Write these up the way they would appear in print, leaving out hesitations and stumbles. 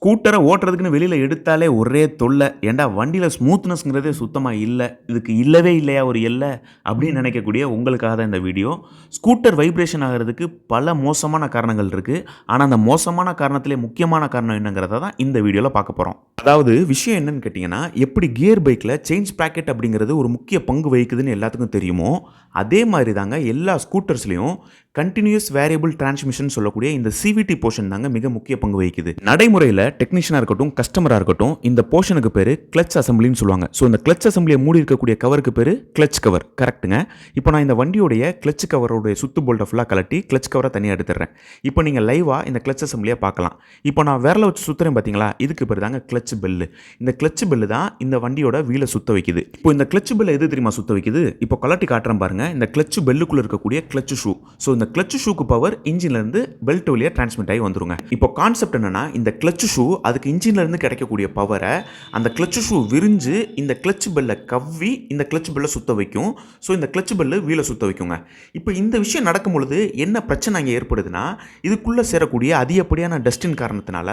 ஸ்கூட்டரை ஓட்டுறதுக்குன்னு வெளியில எடுத்தாலே ஒரே தொல்ல. ஏன்டா வண்டியில ஸ்மூத்னஸ்ங்கிறதே சுத்தமா இல்ல. இதுக்கு இல்லவே இல்லையா ஒரு எல்ல? அப்படின்னு நினைக்கக்கூடிய உங்களுக்காக தான் இந்த வீடியோ. ஸ்கூட்டர் வைப்ரேஷன் ஆகுறதுக்கு பல மோசமான காரணங்கள் இருக்கு. ஆனா அந்த மோசமான காரணத்திலே முக்கியமான காரணம் என்னங்கிறத தான் இந்த வீடியோல பார்க்க போறோம். அதாவது விஷயம் என்னன்னு கேட்டீங்கன்னா, எப்படி கியர் பைக்ல சேஞ்ச் ஸ்ப்ராக்கெட் அப்படிங்கிறது ஒரு முக்கிய பங்கு வகிக்குதுன்னு எல்லாத்துக்கும் தெரியுமோ, அதே மாதிரி தாங்க எல்லா ஸ்கூட்டர்ஸ்லயும் கன்டினியூஸ் வேரியபிள் டிரான்ஸ்மிஷன் சொல்லக்கூடிய இந்த சிவிடி போர்ஷன் தாங்க மிக முக்கிய பங்கு வகிக்குது. நடைமுறையில் டெக்னீஷியனாக இருக்கட்டும், கஸ்டமராக இருக்கட்டும், இந்த போர்ஷனுக்கு பேர் கிளச் அசம்பிளின்னு சொல்லுவாங்க. ஸோ இந்த கிளச் அசம்பிளியை மூடி இருக்கக்கூடிய கவருக்கு பேர் கிளச் கவர். கரெக்ட்டுங்க. இப்போ நான் இந்த வண்டியோடைய கிளச் கவரோடைய சுத்து போல்ட்டை ஃபுல்லாக கலட்டி கிளச் கவரை தனியாக எடுத்துடுறேன். இப்போ நீங்கள் லைவாக இந்த கிளச் அசம்பிளியை பார்க்கலாம். இப்போ நான் விரலை வச்சு சுற்றுறேன் பார்த்தீங்களா, இதுக்கு பேர் தாங்க கிளச் பெல்லு. இந்த கிளச் பெல்லு தான் இந்த வண்டியோட வீலை சுத்த வைக்குது. இப்போ இந்த கிளச் பெல்லை எது தெரியுமா சுத்த வைக்குது? இப்போ கலட்டி காட்டுறேன் பாருங்க. இந்த கிளச் பெல்லுக்குள்ள இருக்கக்கூடிய கிளச் ஷூ. ஸோ இந்த கிளச் ஷூக்கு பவர் இன்ஜின்ல இருந்து பெல்ட் வழியா டிரான்ஸ்மிட் ஆகி வந்துருங்க. இப்போ கான்செப்ட் என்னன்னா, இந்த கிளச் ஷூ அதுக்கு இன்ஜின்ல இருந்து கிடைக்கக்கூடிய பவரை அந்த கிளச் ஷூ விரிஞ்சு இந்த கிளச் பெல்லை கவ்வி இந்த கிளச் பெல்லை சுத்த வைக்கும். ஸோ இந்த கிளச் பெல்லு வீலை சுத்த வைக்குங்க. இப்போ இந்த விஷயம் நடக்கும் பொழுது என்ன பிரச்சனை அங்கே ஏற்படுதுன்னா, இதுக்குள்ள சேரக்கூடிய அதிகப்படியான டஸ்டின் காரணத்தினால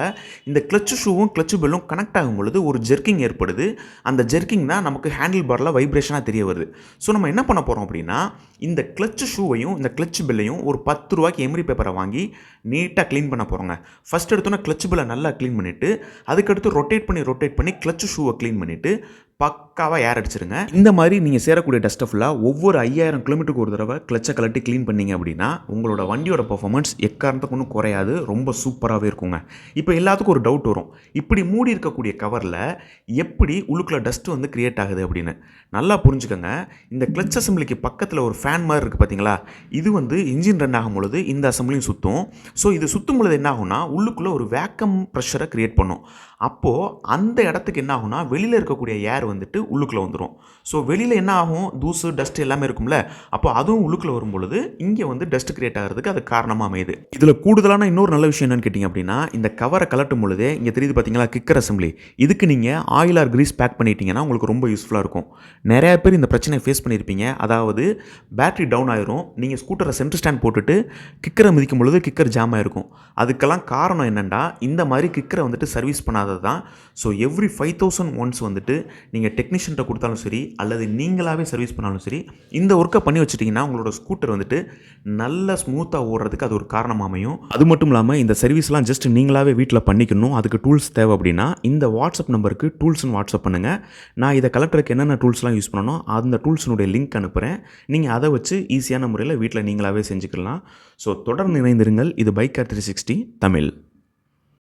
இந்த கிளச் ஷூவும் கிளச் பெல்லும் கனெக்ட் ஆகும் பொழுது ஒரு ஜெர்க்கிங் ஏற்படுது. அந்த ஜெர்க்கிங் தான் நமக்கு ஹேண்டில் பார்ல வைப்ரேஷனாக தெரிய வருது. ஸோ நம்ம என்ன பண்ண போறோம் அப்படின்னா, இந்த கிளச் ஷூவையும் இந்த கிளச் பெல்லையும் ஒரு 10 ரூபாய்க்கு எம்ரி பேப்பரை வாங்கி நீட்டாக க்ளீன் பண்ண போகிறோங்க. ஃபஸ்ட் எடுத்தோன்னா கிளச் பெல்லை நல்லா க்ளீன் பண்ணிவிட்டு, அதுக்கடுத்து ரொட்டேட் பண்ணி கிளச் ஷூவை க்ளீன் பண்ணிவிட்டு பக்காவாக ஏர் அடிச்சிருங்க. இந்த மாதிரி நீங்கள் சேரக்கூடிய டஸ்ட்டை ஃபுல்லாக ஒவ்வொரு 5000 கிலோமீட்டருக்கு ஒரு தடவை கிளச்சை கலட்டி க்ளீன் பண்ணிங்க அப்படின்னா உங்களோட வண்டியோட பர்ஃபார்மன்ஸ் எக்காரணத்துக்கு ஒன்றும் குறையாது, ரொம்ப சூப்பராகவே இருக்குங்க. இப்போ எல்லாத்துக்கும் ஒரு டவுட் வரும், இப்படி மூடி இருக்கக்கூடிய கவரில் எப்படி உள்ளுக்குள்ள டஸ்ட்டு வந்து கிரியேட் ஆகுது அப்படின்னு. நல்லா புரிஞ்சுக்கோங்க. இந்த கிளச் அசம்பிளிக்கு பக்கத்தில் ஒரு ஃபேன் மாதிரி இருக்குது பார்த்தீங்களா, இது வந்து இன்ஜின் ரன் ஆகும் பொழுது இந்த அசம்பிளியும் சுற்றும். ஸோ இது சுற்றும் பொழுது என்ன ஆகும்னா, உள்ளுக்குள்ளே ஒரு வேக்கம் ப்ரெஷரை கிரியேட் பண்ணும். அப்போது அந்த இடத்துக்கு என்ன ஆகும்னா, வெளியில் இருக்கக்கூடிய ஏர் வந்துட்டு உள்ளுக்குள்ளே வந்துடும். ஸோ வெளியில் என்ன ஆகும், தூசு டஸ்ட் எல்லாமே இருக்கும்ல, அப்போ அதுவும் உள்ளுக்குள்ளே வரும் பொழுது இங்கே வந்து டஸ்ட் கிரியேட் ஆகிறதுக்கு அது காரணமாக அமையுது. இதில் கூடுதலான இன்னொரு நல்ல விஷயம் என்னன்னு கேட்டிங்க அப்படின்னா, இந்த கவரை கலட்டும் பொழுதே இங்கே தெரியுது பார்த்தீங்களா கிக்கர் அசம்பிளி, இதுக்கு நீங்கள் ஆயில் ஆர் கிரீஸ் பேக் பண்ணிட்டீங்கன்னா உங்களுக்கு ரொம்ப யூஸ்ஃபுல்லாக இருக்கும். நிறைய பேர் இந்த பிரச்சனையை ஃபேஸ் பண்ணியிருப்பீங்க. அதாவது பேட்டரி டவுன் ஆயிரும், நீங்கள் ஸ்கூட்டரை சென்டர் ஸ்டாண்ட் போட்டுட்டு கிக்கரை மிதிக்கும் பொழுது கிக்கர் ஜாம் ஆகிருக்கும். அதுக்கெல்லாம் காரணம் என்னென்னா, இந்த மாதிரி கிக்கரை வந்துட்டு சர்வீஸ் பண்ணாதது தான். ஸோ எவ்ரி 5000 ஒன்ஸ் வந்துட்டு நீங்கள் டெக்னீஷியன்ட்ட கொடுத்தாலும் சரி அல்லது நீங்களாகவே சர்வீஸ் பண்ணாலும் சரி, இந்த ஒர்க்கை பண்ணி வச்சுட்டிங்கன்னா உங்களோட ஸ்கூட்டர் வந்துட்டு நல்ல ஸ்மூத்தாக ஓடுறதுக்கு அது ஒரு காரணமாக அமையும். அது மட்டும் இல்லாமல் இந்த சர்வீஸ்லாம் ஜஸ்ட் நீங்களாகவே வீட்டில் பண்ணிக்கணும். அதுக்கு டூல்ஸ் தேவை அப்படின்னா இந்த வாட்ஸ்அப் நம்பருக்கு டூல்ஸ்னு வாட்ஸ்அப் பண்ணுங்கள். நான் இதை கலெக்டருக்கு என்னென்ன டூல்ஸ்லாம் யூஸ் பண்ணணும் அந்த டூல்ஸினுடைய லிங்க் அனுப்புகிறேன். நீங்கள் அதை வச்சு ஈஸியான முறையில் வீட்டில் நீங்களாகவே செஞ்சுக்கலாம். ஸோ தொடர்ந்து இணைந்திருங்கள். இது பைக்கர் 360 தமிழ்.